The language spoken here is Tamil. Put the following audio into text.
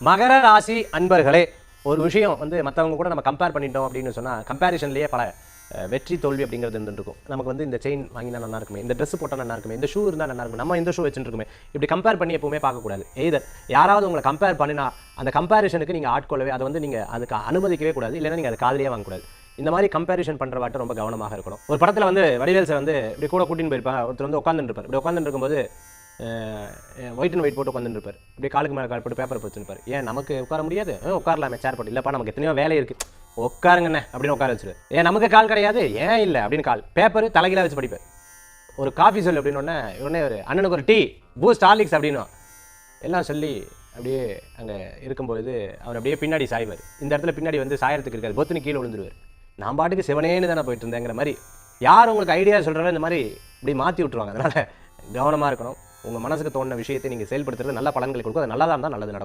மகர ராசி அன்பர்களே, ஒரு விஷயம் வந்து மற்றவங்க கூட நம்ம கம்பேர் பண்ணிட்டோம் அப்படின்னு சொன்னால், கம்பேரிஷன்லேயே பல வெற்றி தோல்வி அப்படிங்கிறது இருந்துருக்கும். நமக்கு வந்து இந்த செயின் வாங்கினா நல்லா இருக்குமே, இந்த ட்ரெஸ் போட்டால் நல்லா இருக்குமே, இந்த ஷூ இருந்தால் நல்லா இருக்கும், நம்ம இந்த ஷூ வச்சுருக்குமே, இப்படி கம்பேர் பண்ணி எப்பவுமே பார்க்கக்கூடாது. எய்தர் யாராவது உங்களை கம்பேர் பண்ணினா அந்த கம்பேரிஷனுக்கு நீங்கள் ஆட்கொள்ளவே, அதை வந்து நீங்கள் அதுக்கு அனுமதிக்கவே கூடாது, இல்லைன்னா நீங்கள் அது காதலியே வாங்கக்கூடாது. இந்த மாதிரி கம்பேரிஷன் பண்ணுற வாட்டு ரொம்ப கவனமாக இருக்கணும். ஒரு படத்தில் வந்து வடிவேல் சார் வந்து இப்படி கூட கூட்டின்னு போயிருப்பார். ஒருத்தர் வந்து உட்காந்துருப்பார். இப்படி உட்காந்துட்டு இருக்கும்போது ஒயிட் அண்ட் ஒயிட் போட்டு உட்காந்துருப்பார். இப்படி காலுக்கு மேலே கால் போட்டு பேப்பர் வச்சுருப்பார். ஏன் நமக்கு உட்கார முடியாது? உட்காரலாமே சேர் போட்டு. இல்லைப்பா நமக்கு எத்தனையோ வேலை இருக்குது, உட்காருங்கண்ணே அப்படின்னு உட்கார வச்சுரு. ஏன் நமக்கு கால் கிடையாது? ஏன் இல்லை அப்படின்னு கால் பேப்பர் தலைகீழாக வச்சு படிப்பார். ஒரு காஃபி சொல்லு அப்படின்னு உடனே ஒரு அண்ணனுக்கு ஒரு டீ, பூஸ்ட், ஹார்லிக்ஸ் அப்படின்னும் எல்லாம் சொல்லி அப்படியே அங்கே இருக்கும்பொழுது அவர் அப்படியே பின்னாடி சாய்வார். இந்த இடத்துல பின்னாடி வந்து சாயறதுக்கு இருக்காது, பொத்துன்னு கீழே விழுந்துருவார். நான் பாட்டுக்கு சிவனேன்னு தானே போயிட்டு இருந்தேங்கிற மாதிரி யார் உங்களுக்கு ஐடியா சொல்கிறாரோ இந்த மாதிரி இப்படி மாற்றி விட்டுருவாங்க. அதனால் கவனமாக இருக்கணும். உங்கள் மனசுக்கு தோணுன விஷயத்தை நீங்கள் செயல்படுத்துறது நல்ல பலன்களை கொடுக்கும். அது நல்லதாக இருந்தால் நல்லது நடக்கும்.